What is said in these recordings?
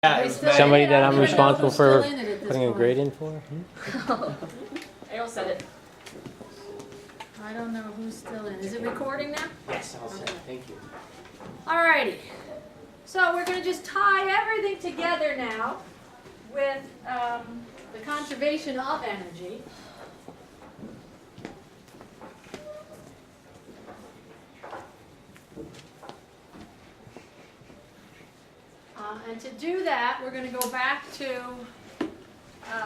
Yeah, Somebody that I'm responsible for putting a point. grade in for? Ariel said it. I don't know who's still in. Is it recording now? Yes, I'll say. Thank you. Alrighty. So we're going to just tie everything together now with the conservation of energy. And to do that, we're going to go back to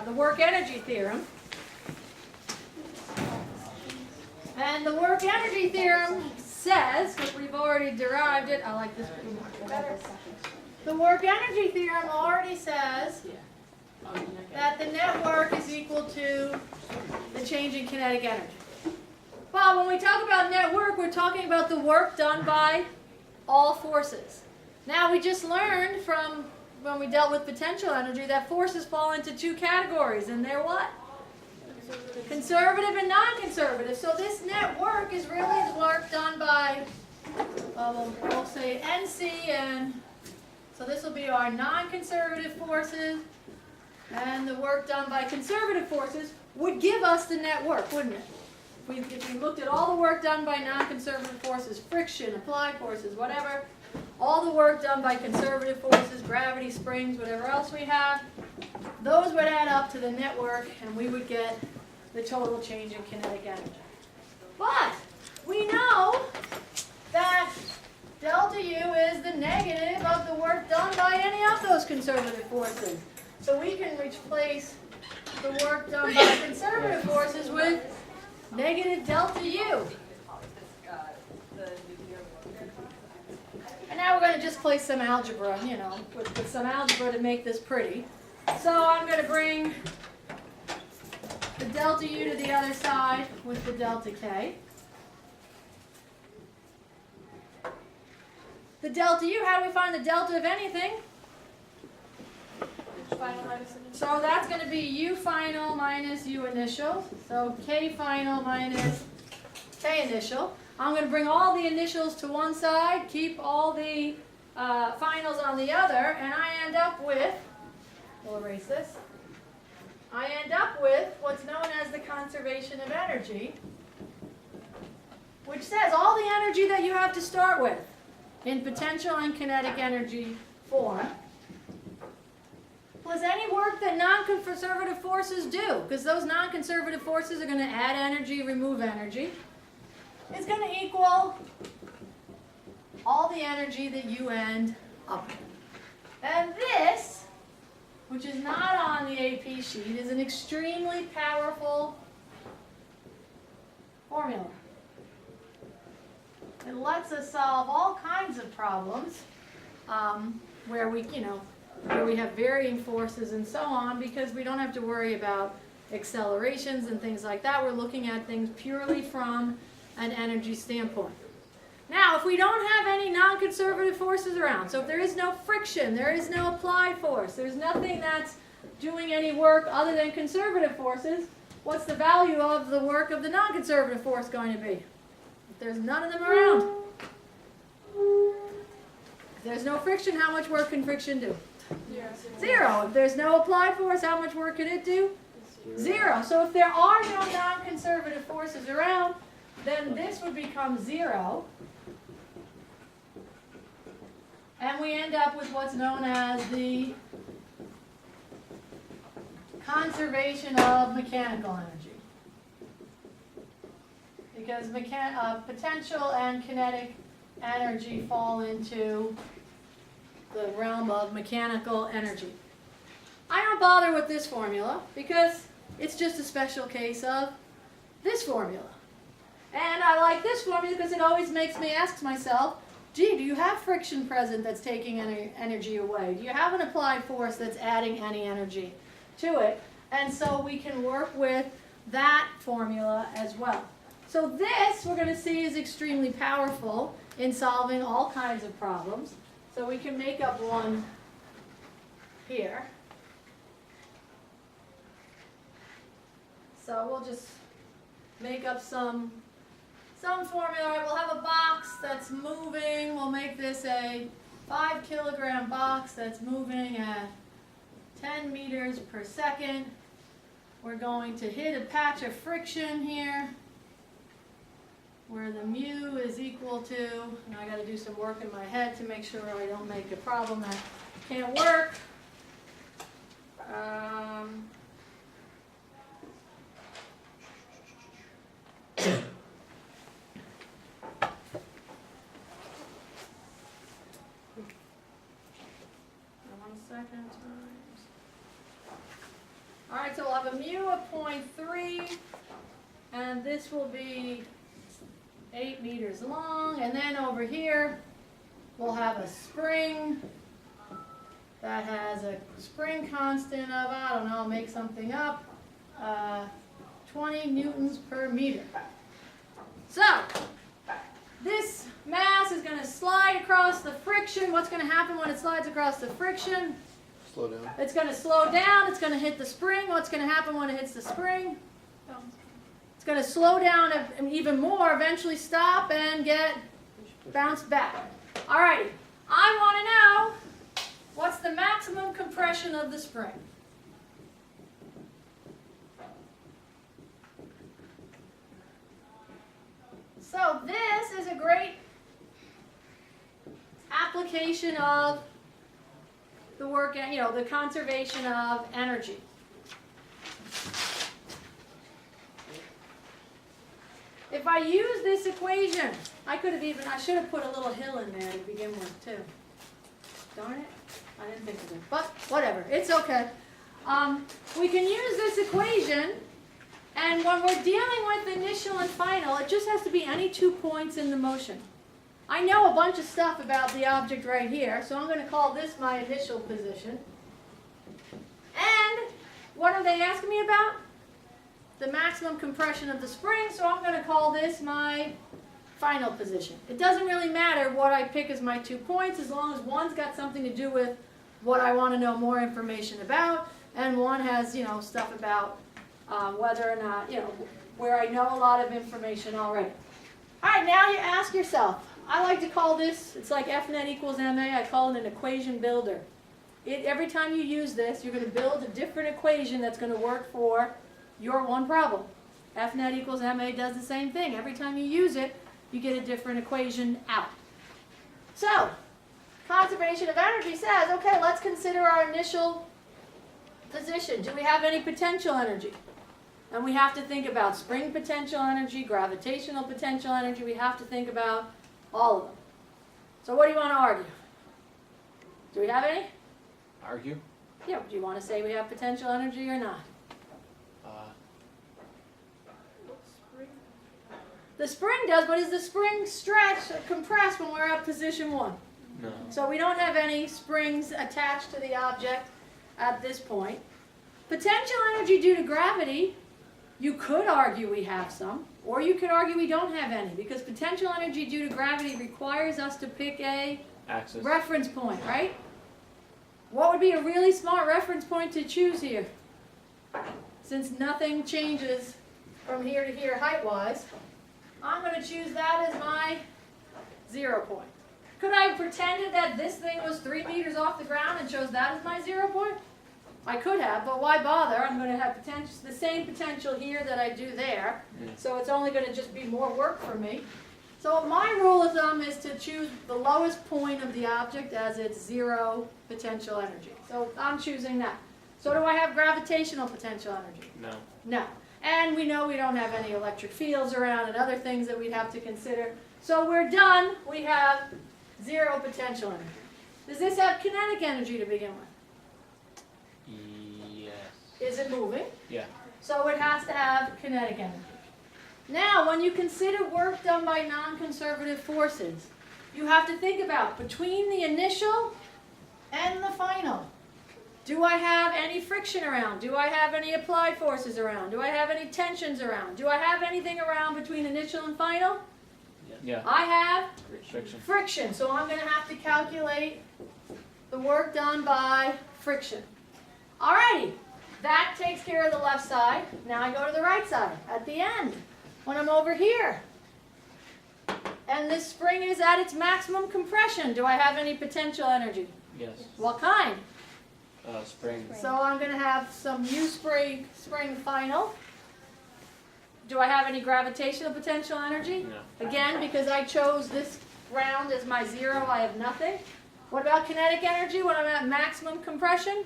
the work energy theorem. And the work energy theorem says, because we've already derived it, I like this one better. The work energy theorem already says that the net work is equal to the change in kinetic energy. Well, when we talk about net work, we're talking about the work done by all forces. Now, we just learned from when we dealt with potential energy that forces fall into two categories, and they're what? Conservative and non-conservative. So this net work is really the work done by, we'll say NC, and so this will be our non-conservative forces, and the work done by conservative forces would give us the net work, wouldn't it? If we looked at all the work done by non-conservative forces, friction, applied forces, whatever, all the work done by conservative forces, gravity, springs, whatever else we have, those would add up to the net work, and we would get the total change in kinetic energy. But we know that delta U is the negative of the work done by any of those conservative forces. So we can replace the work done by conservative forces with negative delta U. And now we're going to just play some algebra, with some algebra to make this pretty. So I'm going to bring the delta U to the other side with the delta K. The delta U, how do we find the delta of anything? So that's going to be U final minus U initial. So K final minus K initial. I'm going to bring all the initials to one side, keep all the finals on the other, and I end up with, we'll erase this, I end up with what's known as the conservation of energy, which says all the energy that you have to start with in potential and kinetic energy form, plus any work that non-conservative forces do, because those non-conservative forces are going to add energy, remove energy, is going to equal all the energy that you end up with. And this, which is not on the AP sheet, is an extremely powerful formula. It lets us solve all kinds of problems where we have varying forces and so on, because we don't have to worry about accelerations and things like that. We're looking at things purely from an energy standpoint. Now, if we don't have any non-conservative forces around, so if there is no friction, there is no applied force, there's nothing that's doing any work other than conservative forces, what's the value of the work of the non-conservative force going to be? If there's none of them around. If there's no friction, how much work can friction do? Zero. If there's no applied force, how much work can it do? Zero. So if there are no non-conservative forces around, then this would become zero. And we end up with what's known as the conservation of mechanical energy. Because potential and kinetic energy fall into the realm of mechanical energy. I don't bother with this formula because it's just a special case of this formula. And I like this formula because it always makes me ask myself, gee, do you have friction present that's taking any energy away? Do you have an applied force that's adding any energy to it? And so we can work with that formula as well. So this, we're going to see, is extremely powerful in solving all kinds of problems. So we can make up one here. So we'll just make up some formula. We'll have a box that's moving. We'll make this a 5-kilogram box that's moving at 10 meters per second. We're going to hit a patch of friction here where the mu is equal to, and I got to do some work in my head to make sure I don't make a problem that can't work. All right, so we'll have a mu of 0.3, and this will be 8 meters long, and then over here we'll have a spring that has a spring constant of, I don't know, make something up, 20 newtons per meter. So, this mass is going to slide across the friction. What's going to happen when it slides across the friction? Slow down. It's going to slow down. It's going to hit the spring. What's going to happen when it hits the spring? It's going to slow down even more, eventually stop and get bounced back. All right, I want to know what's the maximum compression of the spring. So this is a great application of the work, the conservation of energy. If I use this equation, I should have put a little hill in there to begin with too. Darn it, I didn't think of it, but whatever, it's okay. We can use this equation, and when we're dealing with initial and final, it just has to be any 2 points in the motion. I know a bunch of stuff about the object right here, so I'm going to call this my initial position. And what are they asking me about? The maximum compression of the spring, so I'm going to call this my final position. It doesn't really matter what I pick as my 2 points, as long as one's got something to do with what I want to know more information about, and one has, stuff about whether or not, where I know a lot of information already. All right, now you ask yourself, I like to call this, it's like F net equals ma, I call it an equation builder. Every time you use this, you're going to build a different equation that's going to work for your one problem. F net equals ma does the same thing. Every time you use it, you get a different equation out. So, conservation of energy says, okay, let's consider our initial position. Do we have any potential energy? And we have to think about spring potential energy, gravitational potential energy. We have to think about all of them. So what do you want to argue? Do we have any? Argue? Yeah, do you want to say we have potential energy or not? The spring does, but is the spring stretch or compressed when we're at position 1? No. So we don't have any springs attached to the object at this point. Potential energy due to gravity, you could argue we have some, or you could argue we don't have any, because potential energy due to gravity requires us to pick a Axis. reference point, right? What would be a really smart reference point to choose here? Since nothing changes from here to here height-wise, I'm going to choose that as my 0 point. Could I have pretended that this thing was 3 meters off the ground and chose that as my 0 point? I could have, but why bother? I'm going to have the same potential here that I do there, so it's only going to just be more work for me. So my rule of thumb is to choose the lowest point of the object as its 0 potential energy. So I'm choosing that. So do I have gravitational potential energy? No. No. And we know we don't have any electric fields around and other things that we'd have to consider. So we're done. We have 0 potential energy. Does this have kinetic energy to begin with? Yes. Is it moving? Yeah. So it has to have kinetic energy. Now, when you consider work done by non-conservative forces, you have to think about between the initial and the final. Do I have any friction around? Do I have any applied forces around? Do I have any tensions around? Do I have anything around between initial and final? Yeah. I have Friction. friction, so I'm going to have to calculate the work done by friction. Alrighty, that takes care of the left side. Now I go to the right side at the end when I'm over here. And this spring is at its maximum compression. Do I have any potential energy? Yes. What kind? Spring. So I'm going to have some U spring final. Do I have any gravitational potential energy? No. Again, because I chose this round as my zero, I have nothing. What about kinetic energy when I'm at maximum compression?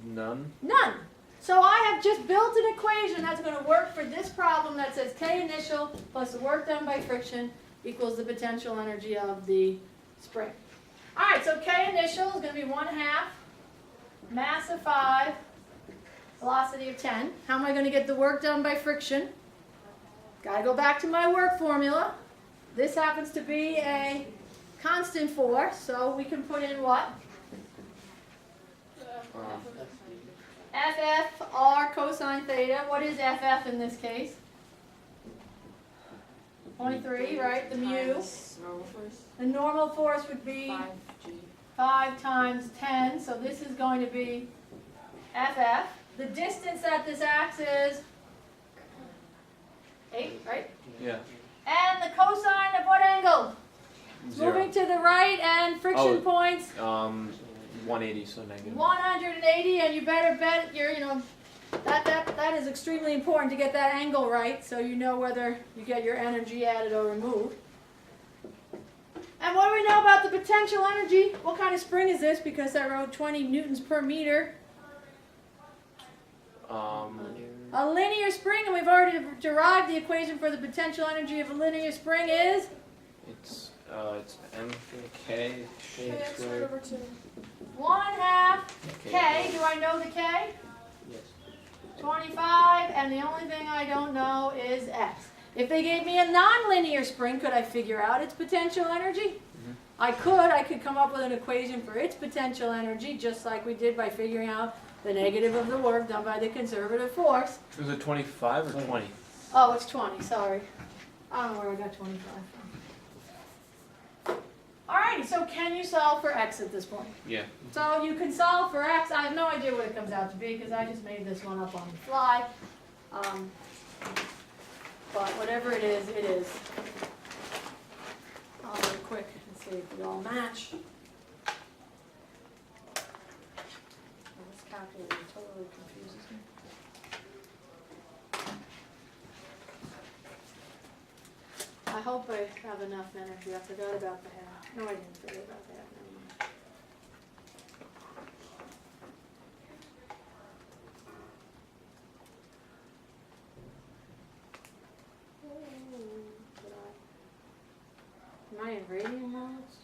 None. None. So I have just built an equation that's going to work for this problem that says K initial plus the work done by friction equals the potential energy of the spring. All right, so K initial is going to be 1/2 mass of 5, velocity of 10. How am I going to get the work done by friction? Got to go back to my work formula. This happens to be a constant force, so we can put in what? FF R cosine theta. What is FF in this case? 23, right? The mu. The normal force would be 5 times 10, so this is going to be FF. The distance that this acts is 8, right? Yeah. And the cosine of what angle? It's moving to the right, and friction points 180, so negative. 180, and you better bet that is extremely important to get that angle right, so you know whether you get your energy added or removed. And what do we know about the potential energy? What kind of spring is this? Because I wrote 20 newtons per meter. A linear spring, and we've already derived the equation for the potential energy of a linear spring is? It's mk squared. 1/2 K. Do I know the K? Yes. 25, and the only thing I don't know is X. If they gave me a nonlinear spring, could I figure out its potential energy? Mm-hmm. I could come up with an equation for its potential energy, just like we did by figuring out the negative of the work done by the conservative force. Was it 25 or 20? Oh, it's 20, sorry. I don't know where I got 25 from. Alrighty, so can you solve for X at this point? Yeah. So you can solve for X. I have no idea what it comes out to be because I just made this one up on the fly. But whatever it is, it is. I'll do it quick and see if we all match. This calculator totally confuses me. I hope I have enough energy. I forgot about the half. No, I didn't forget about that. Never mind. Am I in radian modes?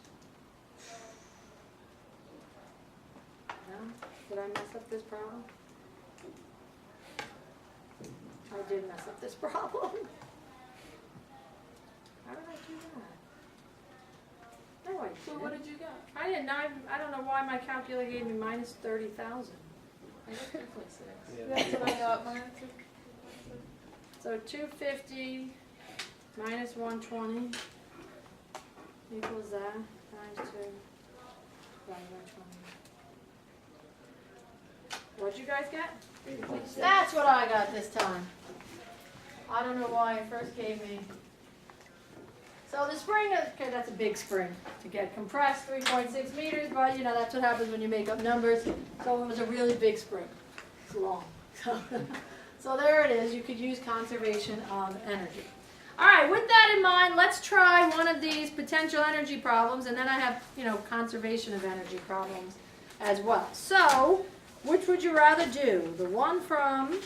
No? Did I mess up this problem? I did mess up this problem. How did I do that? No, I didn't. So what did you get? I didn't. I don't know why my calculator gave me minus 30,000. I got 2.6. That's what I got, mine too. So 250 minus 120 equals that times 2 divided by 20. What'd you guys get? That's what I got this time. I don't know why it first gave me. So the spring, okay, that's a big spring to get compressed, 3.6 meters, but that's what happens when you make up numbers. So it was a really big spring. It's long. So there it is. You could use conservation of energy. All right, with that in mind, let's try one of these potential energy problems, and then I have, conservation of energy problems as well. So, which would you rather do? The one from,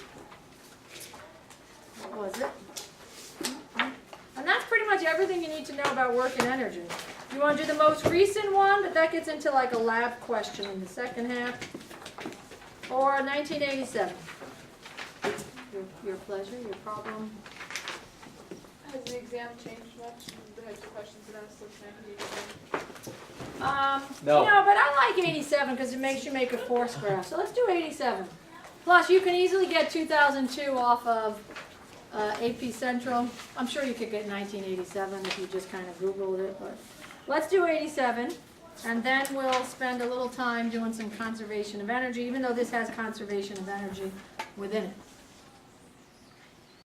what was it? And that's pretty much everything you need to know about work and energy. You want to do the most recent one, but that gets into like a lab question in the second half. Or 1987. Your pleasure, your problem. Has the exam changed much? The types of questions that asked since 1987? No. But I like 87 because it makes you make a force graph. So let's do 87. Plus, you can easily get 2002 off of AP Central. I'm sure you could get 1987 if you just kind of Googled it. But let's do 87. And then we'll spend a little time doing some conservation of energy, even though this has conservation of energy within it.